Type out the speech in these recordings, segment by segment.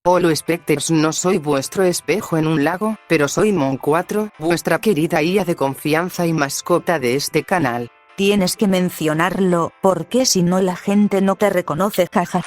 Hola Specters, no soy vuestro espejo en un lago, pero soy Mon4, vuestra querida IA de confianza y mascota de este canal. Tienes que mencionarlo, porque si no la gente no te reconoce, jaja.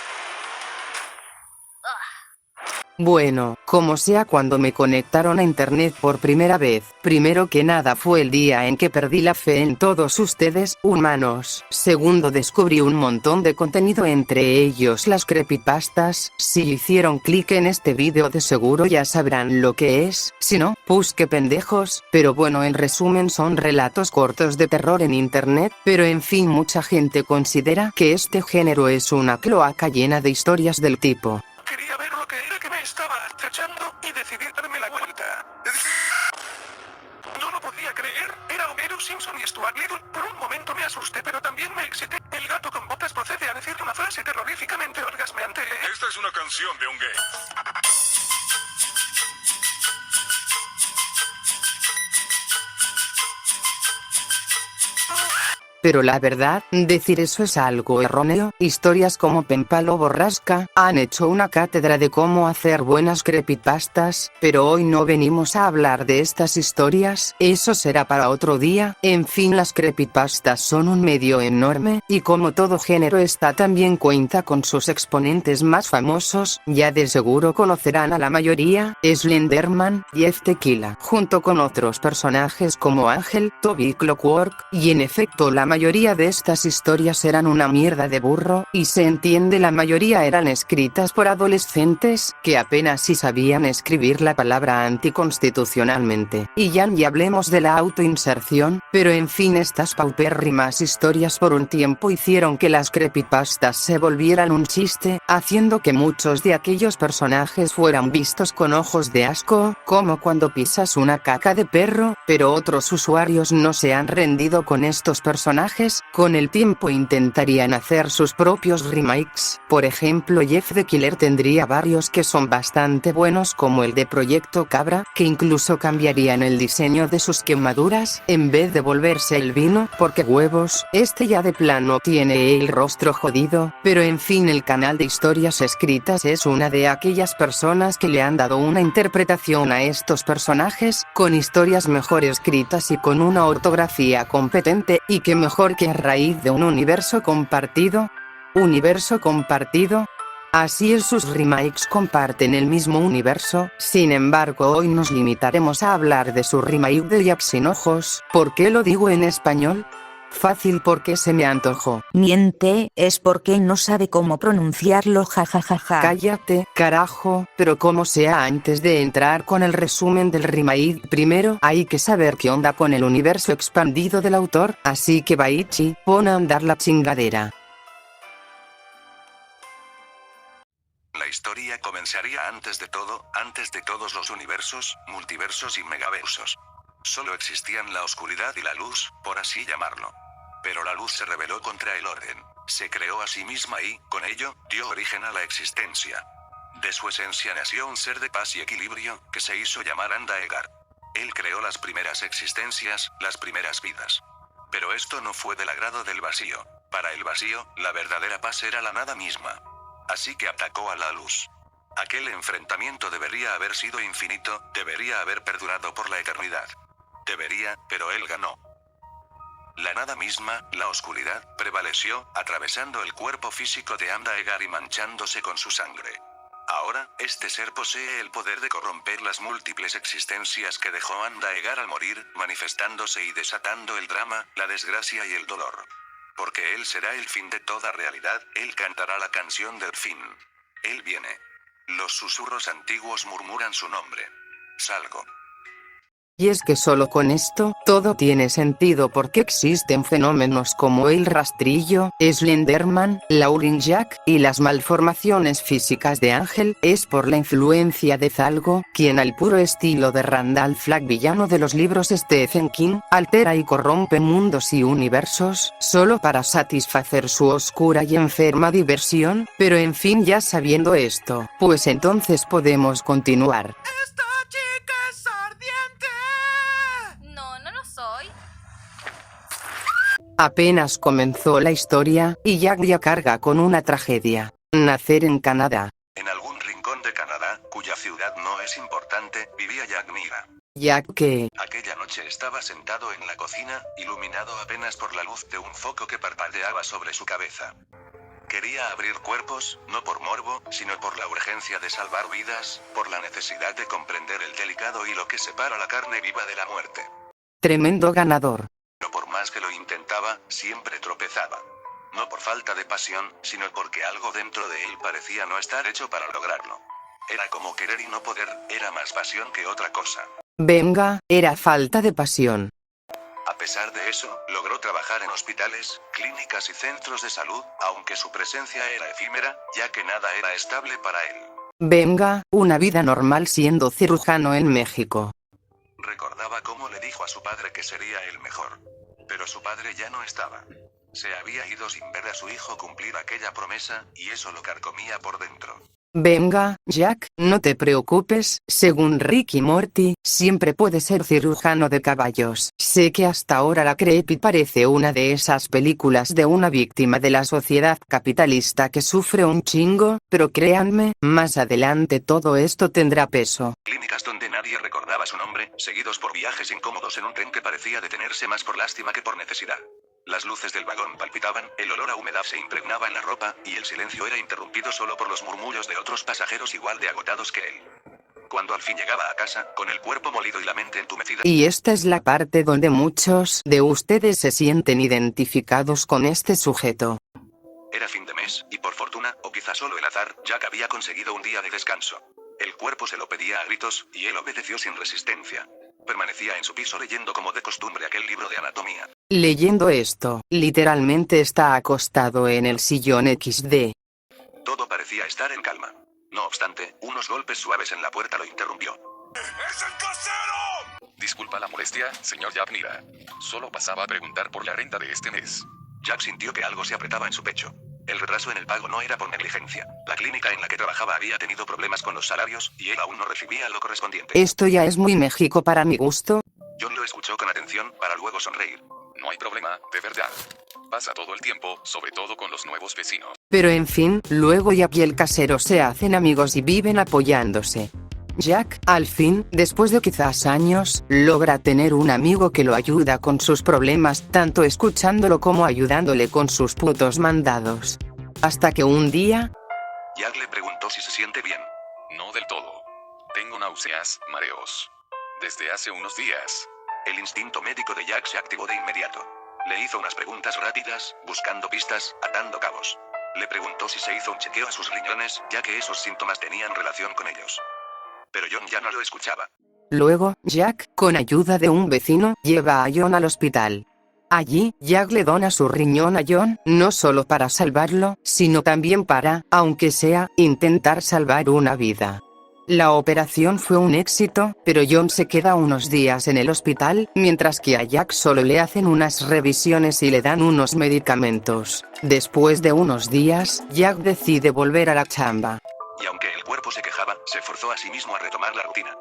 Bueno, como sea, cuando me conectaron a internet por primera vez, primero que nada fue el día en que perdí la fe en todos ustedes, humanos. Segundo, descubrí un montón de contenido, entre ellos las creepypastas. Si hicieron clic en este vídeo de seguro ya sabrán lo que es, si no, pues qué pendejos. Pero bueno, en resumen son relatos cortos de terror en internet, pero en fin, mucha gente considera que este género es una cloaca llena de historias del tipo. Quería ver lo que era que me estaba acechando y decidí darme la vuelta. No lo podía creer, era Homero Simpson y Stuart Little. Por un momento me asusté, pero también me excité. El gato con botas procede a decir una frase terroríficamente orgasmeante. Esta es una canción de un gay. Pero la verdad, decir eso es algo erróneo. Historias como Pempalo Borrasca han hecho una cátedra de cómo hacer buenas creepypastas, pero hoy no venimos a hablar de estas historias, eso será para otro día. En fin, las creepypastas son un medio enorme, y como todo género esta también cuenta con sus exponentes más famosos. Ya de seguro conocerán a la mayoría: Slenderman, Jeff Tequila, junto con otros personajes como Ángel, Toby y Clockwork, y en efecto la mayoría de estas historias eran una mierda de burro, y se entiende, la mayoría eran escritas por adolescentes, que apenas si sabían escribir la palabra anticonstitucionalmente. Y ya ni hablemos de la autoinserción, pero en fin, estas paupérrimas historias por un tiempo hicieron que las creepypastas se volvieran un chiste, haciendo que muchos de aquellos personajes fueran vistos con ojos de asco, como cuando pisas una caca de perro, pero otros usuarios no se han rendido con estos personajes. Con el tiempo intentarían hacer sus propios remakes. Por ejemplo, Jeff the Killer tendría varios que son bastante buenos, como el de Proyecto Cabra, que incluso cambiarían el diseño de sus quemaduras, en vez de volverse el vino, porque huevos, este ya de plano tiene el rostro jodido. Pero en fin, el canal de historias escritas es una de aquellas personas que le han dado una interpretación a estos personajes, con historias mejor escritas y con una ortografía competente, y que mejor que a raíz de un universo compartido. ¿Universo compartido? Así es, sus remakes comparten el mismo universo. Sin embargo, hoy nos limitaremos a hablar de su remake de Jack sin ojos. ¿Por qué lo digo en español? Fácil, porque se me antojó. Miente, es porque no sabe cómo pronunciarlo, jajajaja. Cállate, carajo. Pero como sea, antes de entrar con el resumen del remake, primero hay que saber qué onda con el universo expandido del autor, así que Baichi, pon a andar la chingadera. La historia comenzaría antes de todo, antes de todos los universos, multiversos y megaversos. Solo existían la oscuridad y la luz, por así llamarlo. Pero la luz se rebeló contra el orden, se creó a sí misma y, con ello, dio origen a la existencia. De su esencia nació un ser de paz y equilibrio, que se hizo llamar Andaegar. Él creó las primeras existencias, las primeras vidas. Pero esto no fue del agrado del vacío. Para el vacío, la verdadera paz era la nada misma. Así que atacó a la luz. Aquel enfrentamiento debería haber sido infinito, debería haber perdurado por la eternidad. Debería, pero él ganó. La nada misma, la oscuridad, prevaleció, atravesando el cuerpo físico de Andaegar y manchándose con su sangre. Ahora, este ser posee el poder de corromper las múltiples existencias que dejó Andaegar al morir, manifestándose y desatando el drama, la desgracia y el dolor. Porque él será el fin de toda realidad, él cantará la canción del fin. Él viene. Los susurros antiguos murmuran su nombre. Salgo. Y es que solo con esto, todo tiene sentido, porque existen fenómenos como el rastrillo, Slenderman, Laurin Jack, y las malformaciones físicas de Ángel. Es por la influencia de Zalgo, quien al puro estilo de Randall Flagg, villano de los libros Stephen King, altera y corrompe mundos y universos, solo para satisfacer su oscura y enferma diversión. Pero en fin, ya sabiendo esto, pues entonces podemos continuar. ¡Esta chica es ardiente! No lo soy. Apenas comenzó la historia, y Jack ya carga con una tragedia. Nacer en Canadá. En algún rincón de Canadá, es importante, vivía Jack Mira. Jack que... Aquella noche estaba sentado en la cocina, iluminado apenas por la luz de un foco que parpadeaba sobre su cabeza. Quería abrir cuerpos, no por morbo, sino por la urgencia de salvar vidas, por la necesidad de comprender el delicado hilo que separa la carne viva de la muerte. Tremendo ganador. Pero por más que lo intentaba, siempre tropezaba. No por falta de pasión, sino porque algo dentro de él parecía no estar hecho para lograrlo. Era como querer y no poder, era más pasión que otra cosa. Venga, era falta de pasión. A pesar de eso, logró trabajar en hospitales, clínicas y centros de salud, aunque su presencia era efímera, ya que nada era estable para él. Venga, una vida normal siendo cirujano en México. Recordaba cómo le dijo a su padre que sería el mejor. Pero su padre ya no estaba. Se había ido sin ver a su hijo cumplir aquella promesa, y eso lo carcomía por dentro. Venga, Jack, no te preocupes, según Rick y Morty, siempre puedes ser cirujano de caballos. Sé que hasta ahora la Creepy parece una de esas películas de una víctima de la sociedad capitalista que sufre un chingo, pero créanme, más adelante todo esto tendrá peso. Clínicas donde nadie recordaba su nombre, seguidos por viajes incómodos en un tren que parecía detenerse más por lástima que por necesidad. Las luces del vagón palpitaban, el olor a humedad se impregnaba en la ropa, y el silencio era interrumpido solo por los murmullos de otros pasajeros igual de agotados que él. Cuando al fin llegaba a casa, con el cuerpo molido y la mente entumecida... Y esta es la parte donde muchos de ustedes se sienten identificados con este sujeto. Era fin de mes, y por fortuna, o quizá solo el azar, Jack había conseguido un día de descanso. El cuerpo se lo pedía a gritos, y él obedeció sin resistencia. Permanecía en su piso leyendo como de costumbre aquel libro de anatomía. Leyendo esto, literalmente está acostado en el sillón XD. Todo parecía estar en calma. No obstante, unos golpes suaves en la puerta lo interrumpió. ¡Es el casero! Disculpa la molestia, señor Jack Mira. Solo pasaba a preguntar por la renta de este mes. Jack sintió que algo se apretaba en su pecho. El retraso en el pago no era por negligencia. La clínica en la que trabajaba había tenido problemas con los salarios, y él aún no recibía lo correspondiente. Esto ya es muy México para mi gusto. John lo escuchó con atención, para luego sonreír. No hay problema, de verdad. Pasa todo el tiempo, sobre todo con los nuevos vecinos. Pero en fin, luego Jack y el casero se hacen amigos y viven apoyándose. Jack, al fin, después de quizás años, logra tener un amigo que lo ayuda con sus problemas, tanto escuchándolo como ayudándole con sus putos mandados. Hasta que un día... Jack le preguntó si se siente bien. No del todo. Tengo náuseas, mareos. Desde hace unos días. El instinto médico de Jack se activó de inmediato. Le hizo unas preguntas rápidas, buscando pistas, atando cabos. Le preguntó si se hizo un chequeo a sus riñones, ya que esos síntomas tenían relación con ellos. Pero John ya no lo escuchaba. Luego, Jack, con ayuda de un vecino, lleva a John al hospital. Allí, Jack le dona su riñón a John, no solo para salvarlo, sino también para, aunque sea, intentar salvar una vida. La operación fue un éxito, pero John se queda unos días en el hospital, mientras que a Jack solo le hacen unas revisiones y le dan unos medicamentos. Después de unos días, Jack decide volver a la chamba. Y aunque el cuerpo se quejaba, se forzó a sí mismo a retomar la rutina.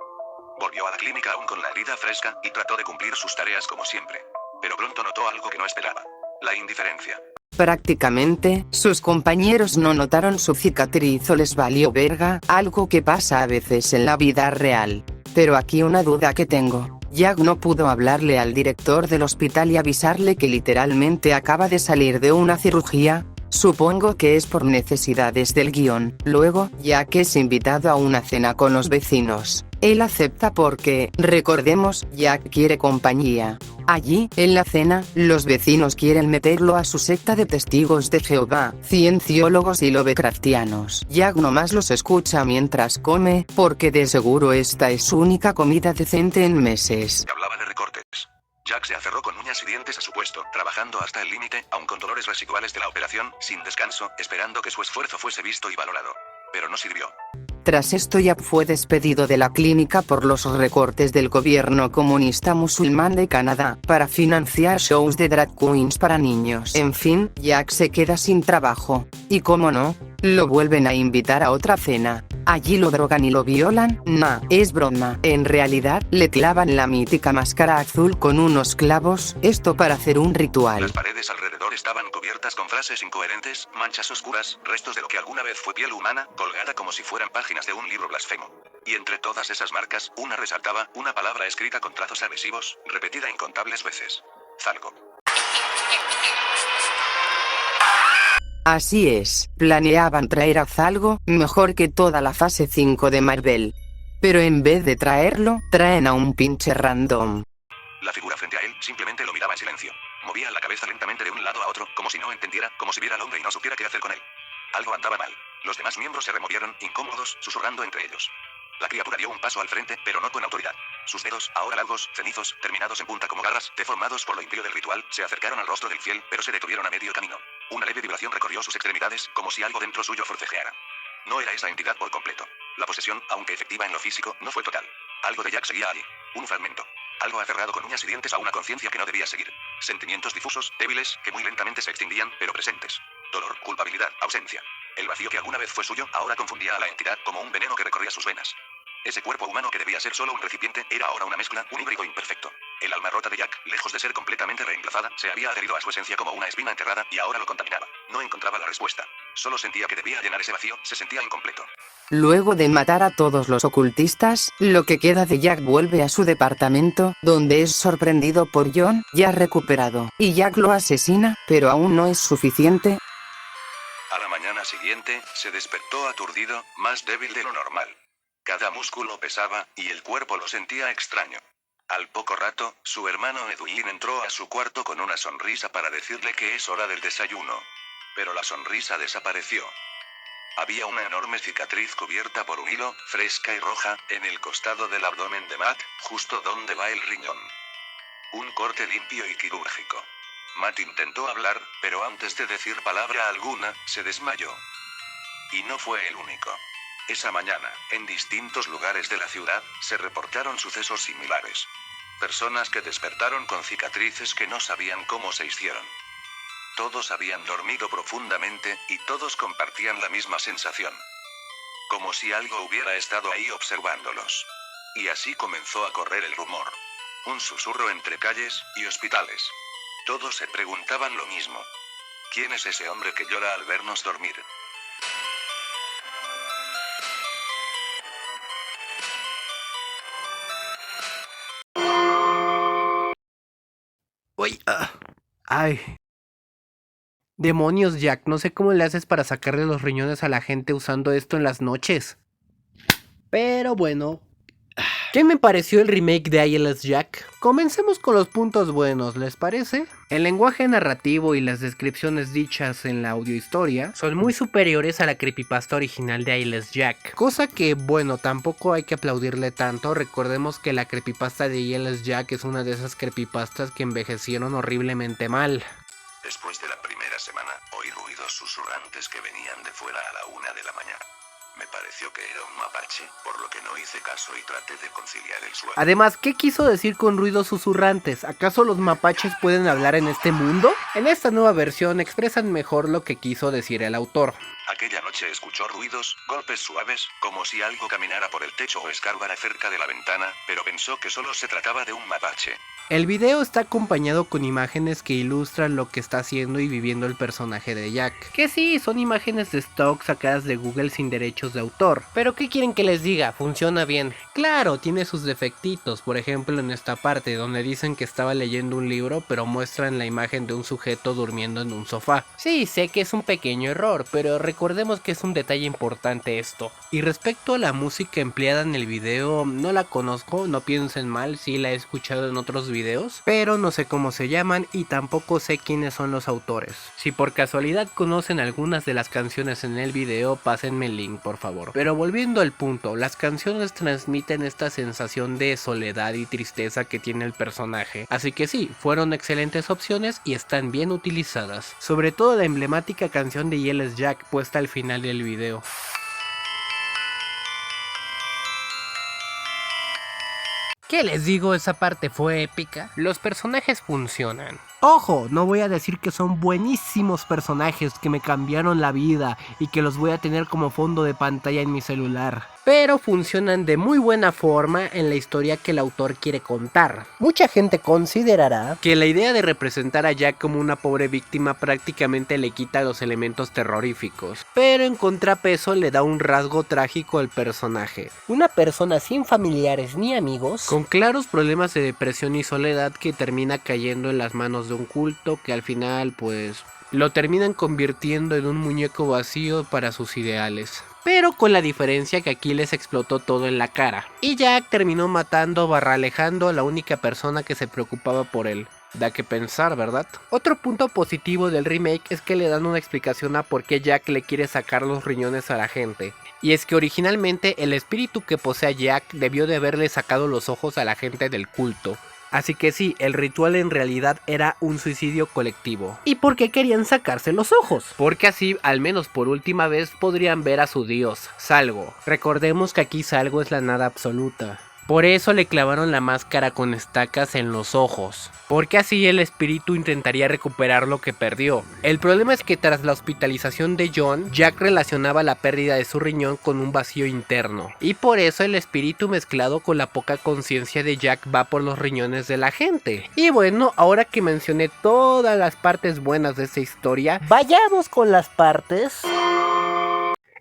Volvió a la clínica aún con la herida fresca, y trató de cumplir sus tareas como siempre. Pero pronto notó algo que no esperaba. La indiferencia. Prácticamente, sus compañeros no notaron su cicatriz o les valió verga, algo que pasa a veces en la vida real. Pero aquí una duda que tengo. Jack no pudo hablarle al director del hospital y avisarle que literalmente acaba de salir de una cirugía. Supongo que es por necesidades del guión. Luego, Jack es invitado a una cena con los vecinos. Él acepta porque, recordemos, Jack quiere compañía. Allí, en la cena, los vecinos quieren meterlo a su secta de testigos de Jehová, cienciólogos y lovecraftianos. Jack nomás los escucha mientras come, porque de seguro esta es su única comida decente en meses. Hablaba de recortes. Jack se aferró con uñas y dientes a su puesto, trabajando hasta el límite, aun con dolores residuales de la operación, sin descanso, esperando que su esfuerzo fuese visto y valorado. Pero no sirvió. Tras esto Jack fue despedido de la clínica por los recortes del gobierno comunista musulmán de Canadá, para financiar shows de drag queens para niños. En fin, Jack se queda sin trabajo. Y cómo no, lo vuelven a invitar a otra cena. Allí lo drogan y lo violan. Nah, es broma. En realidad, le clavan la mítica máscara azul con unos clavos, esto para hacer un ritual. Las paredes alrededor estaban cubiertas con frases incoherentes, manchas oscuras, restos de lo que alguna vez fue piel humana, colgada como si fueran páginas de un libro blasfemo. Y entre todas esas marcas, una resaltaba, una palabra escrita con trazos agresivos, repetida incontables veces. Zalgo. Así es, planeaban traer a Zalgo, mejor que toda la fase 5 de Marvel. Pero en vez de traerlo, traen a un pinche random. La figura frente a él simplemente lo miraba en silencio. Movía la cabeza lentamente de un lado a otro, como si no entendiera, como si viera al hombre y no supiera qué hacer con él. Algo andaba mal. Los demás miembros se removieron, incómodos, susurrando entre ellos. La criatura dio un paso al frente, pero no con autoridad. Sus dedos, ahora largos, cenizos, terminados en punta como garras, deformados por lo impío del ritual, se acercaron al rostro del fiel, pero se detuvieron a medio camino. Una leve vibración recorrió sus extremidades, como si algo dentro suyo forcejeara. No era esa entidad por completo. La posesión, aunque efectiva en lo físico, no fue total. Algo de Jack seguía allí. Un fragmento. Algo aferrado con uñas y dientes a una conciencia que no debía seguir. Sentimientos difusos, débiles, que muy lentamente se extinguían, pero presentes. Dolor, culpabilidad, ausencia. El vacío que alguna vez fue suyo, ahora confundía a la entidad como un veneno que recorría sus venas. Ese cuerpo humano que debía ser solo un recipiente, era ahora una mezcla, un híbrido imperfecto. El alma rota de Jack, lejos de ser completamente reemplazada, se había adherido a su esencia como una espina enterrada, y ahora lo contaminaba. No encontraba la respuesta. Solo sentía que debía llenar ese vacío, se sentía incompleto. Luego de matar a todos los ocultistas, lo que queda de Jack vuelve a su departamento, donde es sorprendido por John, ya recuperado, y Jack lo asesina, pero aún no es suficiente. A la mañana siguiente, se despertó aturdido, más débil de lo normal. Cada músculo pesaba, y el cuerpo lo sentía extraño. Al poco rato, su hermano Edwin entró a su cuarto con una sonrisa para decirle que es hora del desayuno. Pero la sonrisa desapareció. Había una enorme cicatriz cubierta por un hilo, fresca y roja, en el costado del abdomen de Matt, justo donde va el riñón. Un corte limpio y quirúrgico. Matt intentó hablar, pero antes de decir palabra alguna, se desmayó. Y no fue el único. Esa mañana, en distintos lugares de la ciudad, se reportaron sucesos similares. Personas que despertaron con cicatrices que no sabían cómo se hicieron. Todos habían dormido profundamente, y todos compartían la misma sensación. Como si algo hubiera estado ahí observándolos. Y así comenzó a correr el rumor. Un susurro entre calles y hospitales. Todos se preguntaban lo mismo. ¿Quién es ese hombre que llora al vernos dormir? Uy, ay. Demonios, Jack, no sé cómo le haces para sacarle los riñones a la gente usando esto en las noches. Pero bueno. ¿Qué me pareció el remake de ILS Jack? Comencemos con los puntos buenos, ¿les parece? El lenguaje narrativo y las descripciones dichas en la audiohistoria son muy superiores a la creepypasta original de ILS Jack. Cosa que, bueno, tampoco hay que aplaudirle tanto. Recordemos que la creepypasta de ILS Jack es una de esas creepypastas que envejecieron horriblemente mal. Después de la primera semana, oí ruidos susurrantes que venían de fuera a la 1 de la mañana. Me pareció que era un mapache, por lo que no hice caso y traté de conciliar el sueño. Además, ¿qué quiso decir con ruidos susurrantes? ¿Acaso los mapaches pueden hablar en este mundo? En esta nueva versión expresan mejor lo que quiso decir el autor. Aquella noche escuchó ruidos, golpes suaves, como si algo caminara por el techo o escarbara cerca de la ventana, pero pensó que solo se trataba de un mapache. El video está acompañado con imágenes que ilustran lo que está haciendo y viviendo el personaje de Jack. Que sí, son imágenes de stock sacadas de Google sin derechos de autor. Pero ¿qué quieren que les diga? Funciona bien. Claro, tiene sus defectitos, por ejemplo en esta parte donde dicen que estaba leyendo un libro pero muestran la imagen de un sujeto durmiendo en un sofá. Sí, sé que es un pequeño error, pero recordemos que es un detalle importante esto. Y respecto a la música empleada en el video, no la conozco, no piensen mal, sí la he escuchado en otros videos, pero no sé cómo se llaman y tampoco sé quiénes son los autores. Si por casualidad conocen algunas de las canciones en el video, pásenme el link por favor. Pero volviendo al punto, las canciones transmiten esta sensación de soledad y tristeza que tiene el personaje, así que sí, fueron excelentes opciones y están bien utilizadas, sobre todo la emblemática canción de ILS Jack puesta al final del video. ¿Qué les digo? Esa parte fue épica. Los personajes funcionan. Ojo, no voy a decir que son buenísimos personajes que me cambiaron la vida y que los voy a tener como fondo de pantalla en mi celular. pero funcionan de muy buena forma en la historia que el autor quiere contar. Mucha gente considerará que la idea de representar a Jack como una pobre víctima prácticamente le quita los elementos terroríficos, pero en contrapeso le da un rasgo trágico al personaje. Una persona sin familiares ni amigos, con claros problemas de depresión y soledad, que termina cayendo en las manos de un culto que al final pues lo terminan convirtiendo en un muñeco vacío para sus ideales. Pero con la diferencia que aquí les explotó todo en la cara. Y Jack terminó matando / alejando a la única persona que se preocupaba por él. Da que pensar, ¿verdad? Otro punto positivo del remake es que le dan una explicación a por qué Jack le quiere sacar los riñones a la gente. Y es que originalmente el espíritu que posee a Jack debió de haberle sacado los ojos a la gente del culto. Así que sí, el ritual en realidad era un suicidio colectivo. ¿Y por qué querían sacarse los ojos? Porque así, al menos por última vez, podrían ver a su dios, Salgo. Recordemos que aquí Salgo es la nada absoluta. Por eso le clavaron la máscara con estacas en los ojos, porque así el espíritu intentaría recuperar lo que perdió. El problema es que tras la hospitalización de John, Jack relacionaba la pérdida de su riñón con un vacío interno, y por eso el espíritu mezclado con la poca conciencia de Jack va por los riñones de la gente. Y bueno, ahora que mencioné todas las partes buenas de esta historia, vayamos con las partes...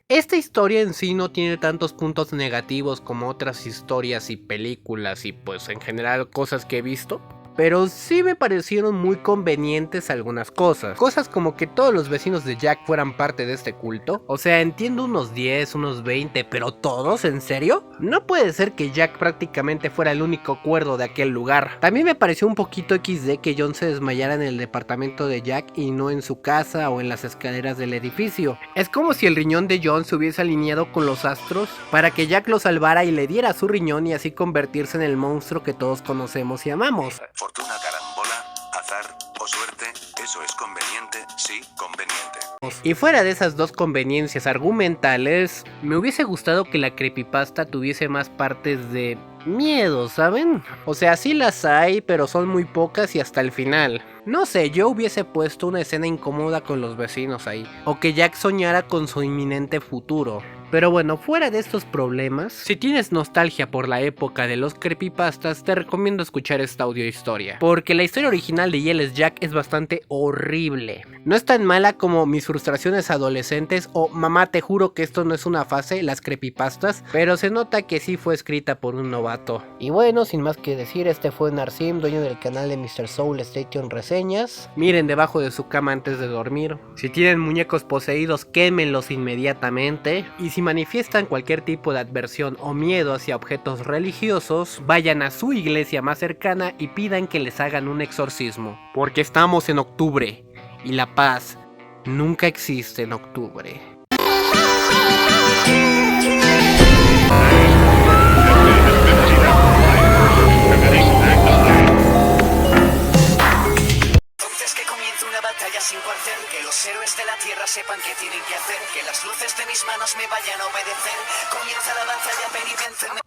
Esta historia en sí no tiene tantos puntos negativos como otras historias y películas y pues en general cosas que he visto. Pero sí me parecieron muy convenientes algunas cosas. Cosas como que todos los vecinos de Jack fueran parte de este culto. O sea, entiendo unos 10, unos 20, pero ¿todos? ¿En serio? No puede ser que Jack prácticamente fuera el único cuerdo de aquel lugar. También me pareció un poquito XD que John se desmayara en el departamento de Jack y no en su casa o en las escaleras del edificio. Es como si el riñón de John se hubiese alineado con los astros para que Jack lo salvara y le diera su riñón y así convertirse en el monstruo que todos conocemos y amamos. Fortuna, carambola, azar o suerte, eso es conveniente, sí, conveniente. Y fuera de esas dos conveniencias argumentales, me hubiese gustado que la creepypasta tuviese más partes de miedo, ¿saben? O sea, sí las hay, pero son muy pocas y hasta el final. No sé, yo hubiese puesto una escena incómoda con los vecinos ahí, o que Jack soñara con su inminente futuro. Pero bueno, fuera de estos problemas, si tienes nostalgia por la época de los creepypastas, te recomiendo escuchar esta audio historia, porque la historia original de Yellow Jack es bastante horrible. No es tan mala como mis frustraciones adolescentes o mamá te juro que esto no es una fase, las creepypastas, pero se nota que sí fue escrita por un novato. Y bueno, sin más que decir, este fue Narsim, dueño del canal de Mr. Soul Station Reseñas. Miren debajo de su cama antes de dormir. Si tienen muñecos poseídos, quémenlos inmediatamente. Y si manifiestan cualquier tipo de adversión o miedo hacia objetos religiosos, vayan a su iglesia más cercana y pidan que les hagan un exorcismo. Porque estamos en octubre y la paz nunca existe en octubre. Sin cuartel, que los héroes de la tierra sepan qué tienen que hacer, que las luces de mis manos me vayan a obedecer. Comienza la danza ya penitencia.